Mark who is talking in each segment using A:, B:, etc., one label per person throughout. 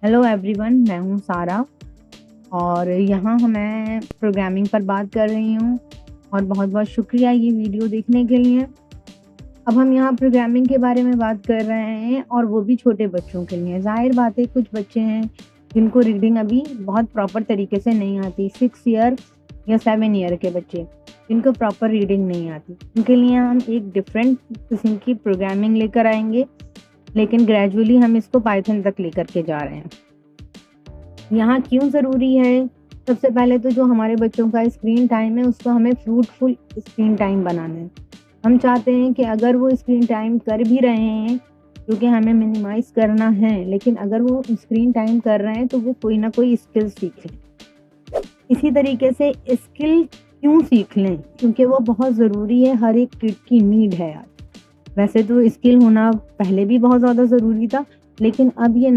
A: Hello everyone, मैं हूँ सारा और यहाँ मैं प्रोग्रामिंग पर बात कर रही हूँ और बहुत-बहुत शुक्रिया ये वीडियो देखने के लिए। अब हम यहाँ प्रोग्रामिंग के बारे में बात कर रहे हैं और वो भी छोटे बच्चों के लिए। ज़ाहिर बात है कुछ बच्चे हैं जिनको रीडिंग अभी बहुत प्रॉपर तरीके से नहीं आती। 6 ईयर या 7 ईयर के बच्चे जिनको प्रॉपर रीडिंग नहीं आती, उनके लिए हम एक डिफरेंट किस्म की प्रोग्रामिंग लेकर आएँगे, लेकिन ग्रेजुअली हम इसको पाइथन तक लेकर के जा रहे हैं। यहाँ क्यों ज़रूरी है? सबसे पहले तो जो हमारे बच्चों का स्क्रीन टाइम है उसको हमें फ्रूटफुल स्क्रीन टाइम बनाना है। हम चाहते हैं कि अगर वो स्क्रीन टाइम कर भी रहे हैं, क्योंकि हमें मिनिमाइज़ करना है, लेकिन अगर वो स्क्रीन टाइम कर रहे हैं तो वो कोई ना कोई स्किल सीख लें। इसी तरीके से स्किल क्यों सीख लें? क्योंकि वो बहुत ज़रूरी है, हर एक किड की नीड है आज। वैसे तो स्किल होना पहले भी बहुत ज़्यादा ज़रूरी था, लेकिन अब ये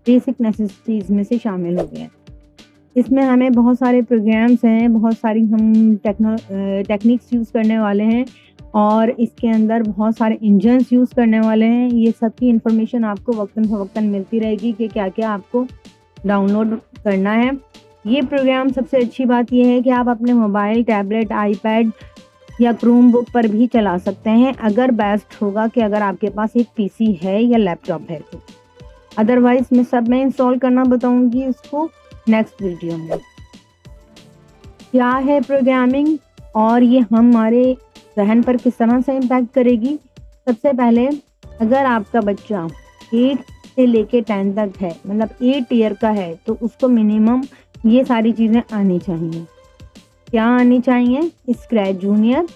A: बेसिक नेसेसिटीज़ में से शामिल हो गया है। इसमें हमें बहुत सारे प्रोग्राम्स हैं, बहुत सारी हम टेक्निक्स यूज़ करने वाले हैं और इसके अंदर बहुत सारे इंजन्स यूज़ करने वाले हैं। ये सब की इन्फॉर्मेशन आपको वक़्तन-फ़वक़्तन मिलती रहेगी कि क्या-क्या आपको डाउनलोड करना है। ये प्रोग्राम सबसे अच्छी बात ये है कि आप अपने मोबाइल, टैबलेट, आईपैड या क्रोम बुक पर भी चला सकते हैं, अगर बेस्ट होगा कि अगर आपके पास एक पीसी है या लैपटॉप है तो। अदरवाइज़ मैं इंस्टॉल करना बताऊँगी उसको नेक्स्ट वीडियो में। क्या है प्रोग्रामिंग और ये हमारे ज़हन पर किस तरह से इम्पैक्ट करेगी? सबसे पहले अगर आपका बच्चा 8 से लेके 10 तक है, मतलब 8 ईयर का है, तो उसको मिनिमम ये सारी चीज़ें आनी चाहिए। क्या आनी चाहिए? स्क्रैच जूनियर,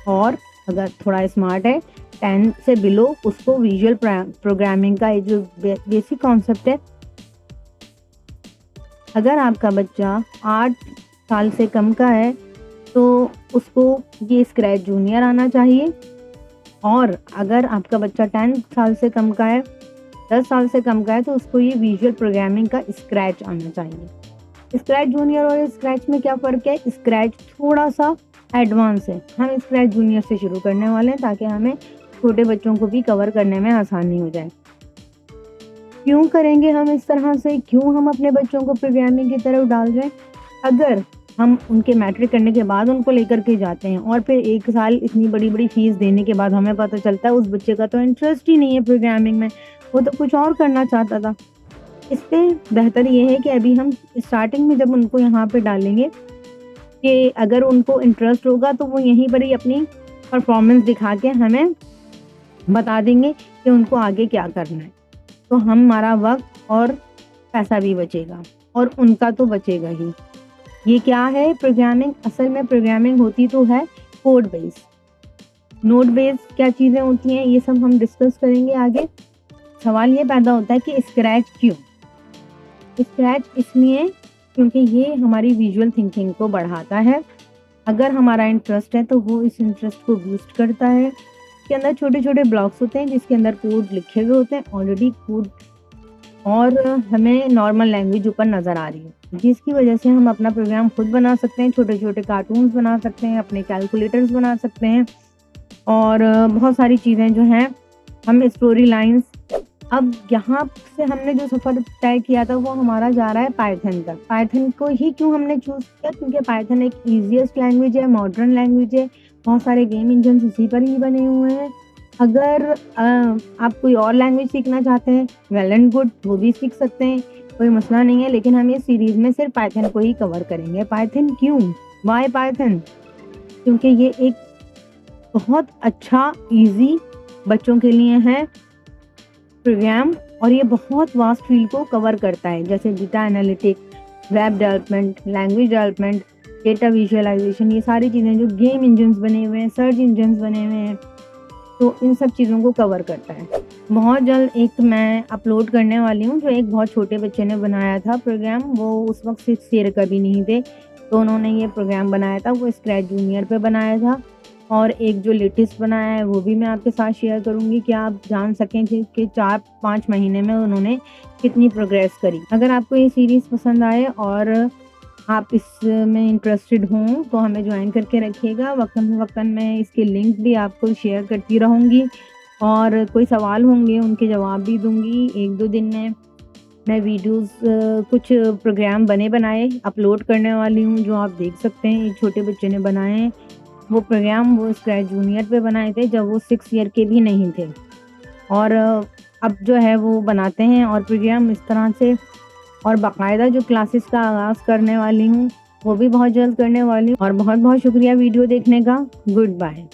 A: और अगर थोड़ा स्मार्ट है 10 से बिलो, उसको विजुअल प्रोग्रामिंग का ये जो बेसिक कॉन्सेप्ट है। अगर आपका बच्चा 8 साल से कम का है तो उसको ये स्क्रैच जूनियर आना चाहिए, और अगर आपका बच्चा 10 साल से कम का है, 10 साल से कम का है, तो उसको ये विजुअल प्रोग्रामिंग का स्क्रैच आना चाहिए। स्क्रैच जूनियर और स्क्रैच में क्या फ़र्क है? स्क्रैच थोड़ा-सा एडवांस है। हम स्क्रैच जूनियर से शुरू करने वाले हैं ताकि हमें छोटे बच्चों को भी कवर करने में आसानी हो जाए। क्यों करेंगे हम इस तरह से? क्यों हम अपने बच्चों को प्रोग्रामिंग की तरफ डाल रहे हैं? अगर हम उनके मैट्रिक करने के बाद उनको लेकर के जाते हैं और फिर 1 साल इतनी बड़ी-बड़ी फ़ीस देने के बाद हमें पता चलता है उस बच्चे का तो इंटरेस्ट ही नहीं है प्रोग्रामिंग में, वो तो कुछ और करना चाहता था। इससे बेहतर ये है कि अभी हम स्टार्टिंग में जब उनको यहाँ पे डालेंगे कि अगर उनको इंटरेस्ट होगा तो वो यहीं पर ही अपनी परफ़ॉर्मेंस दिखा के हमें बता देंगे कि उनको आगे क्या करना है। तो हमारा वक़्त और पैसा भी बचेगा और उनका तो बचेगा ही। ये क्या है प्रोग्रामिंग? असल में प्रोग्रामिंग होती तो है कोड बेस। नोड बेस क्या चीज़ें होती हैं, ये सब हम डिस्कस करेंगे आगे। सवाल ये पैदा होता है कि स्क्रैच क्यों? स्क्रैच इसलिए क्योंकि ये हमारी विजुअल थिंकिंग को बढ़ाता है। अगर हमारा इंटरेस्ट है तो वो इस इंटरेस्ट को बूस्ट करता है। इसके अंदर छोटे-छोटे ब्लॉक्स होते हैं जिसके अंदर कोड लिखे हुए होते हैं, ऑलरेडी कोड, और हमें नॉर्मल लैंग्वेज ऊपर नज़र आ रही है, जिसकी वजह से हम अपना प्रोग्राम खुद बना सकते हैं, छोटे-छोटे कार्टून्स बना सकते हैं, अपने कैलकुलेटर्स बना सकते हैं और बहुत सारी चीज़ें जो हैं हम स्टोरी लाइन्स। अब यहाँ से हमने जो सफ़र तय किया था वो हमारा जा रहा है पाइथन तक। पाइथन को ही क्यों हमने चूज़ किया? क्योंकि पाइथन एक ईज़ीएस्ट लैंग्वेज है, मॉडर्न लैंग्वेज है, बहुत सारे गेम इंजन्स इसी पर ही बने हुए हैं। अगर आप कोई और लैंग्वेज सीखना चाहते हैं, वेल एंड गुड, वो भी सीख सकते हैं, कोई मसला नहीं है, लेकिन हम इस सीरीज़ में सिर्फ पाइथन को ही कवर करेंगे। पाइथन क्यों? Why Python? क्योंकि ये एक बहुत अच्छा ईज़ी बच्चों के लिए है प्रोग्राम और ये बहुत वास्ट फील्ड को कवर करता है, जैसे data analytics, web development, language development, data visualisation, ये सारी चीज़ें जो गेम इंजन्स बने हुए हैं, सर्च इंजन्स बने हुए हैं, तो इन सब चीज़ों को कवर करता है। बहुत जल्द एक मैं अपलोड करने वाली हूँ जो एक बहुत छोटे बच्चे ने बनाया था प्रोग्राम, वो उस वक़्त 6 ईयर का भी नहीं थे, तो उन्होंने ये प्रोग्राम बनाया था, वो स्क्रैच जूनियर पे बनाया था। और एक जो लेटेस्ट बनाया है वो भी मैं आपके साथ शेयर करूँगी कि आप जान सकें कि 4-5 महीने में उन्होंने कितनी प्रोग्रेस करी। अगर आपको ये सीरीज़ पसंद आए और आप इसमें इंटरेस्टेड हों तो हमें ज्वाइन करके रखिएगा। वक़्तन-फ़वक़्तन मैं इसके लिंक भी आपको शेयर करती रहूँगी और कोई सवाल होंगे उनके जवाब भी दूँगी 1-2 दिन में। मैं वीडियोस कुछ प्रोग्राम बने बनाए अपलोड करने वाली हूँ, जो आप देख सकते हैं। एक छोटे बच्चे ने बनाए हैं। वो प्रोग्राम वो स्क्रैच जूनियर पे बनाए थे जब वो 6 ईयर के भी नहीं थे, और अब जो है वो बनाते हैं और प्रोग्राम इस तरह से। और बाकायदा जो क्लासेस का आगाज़ करने वाली हूँ, वो भी बहुत जल्द करने वाली हूँ। और बहुत-बहुत शुक्रिया वीडियो देखने का। Good bye.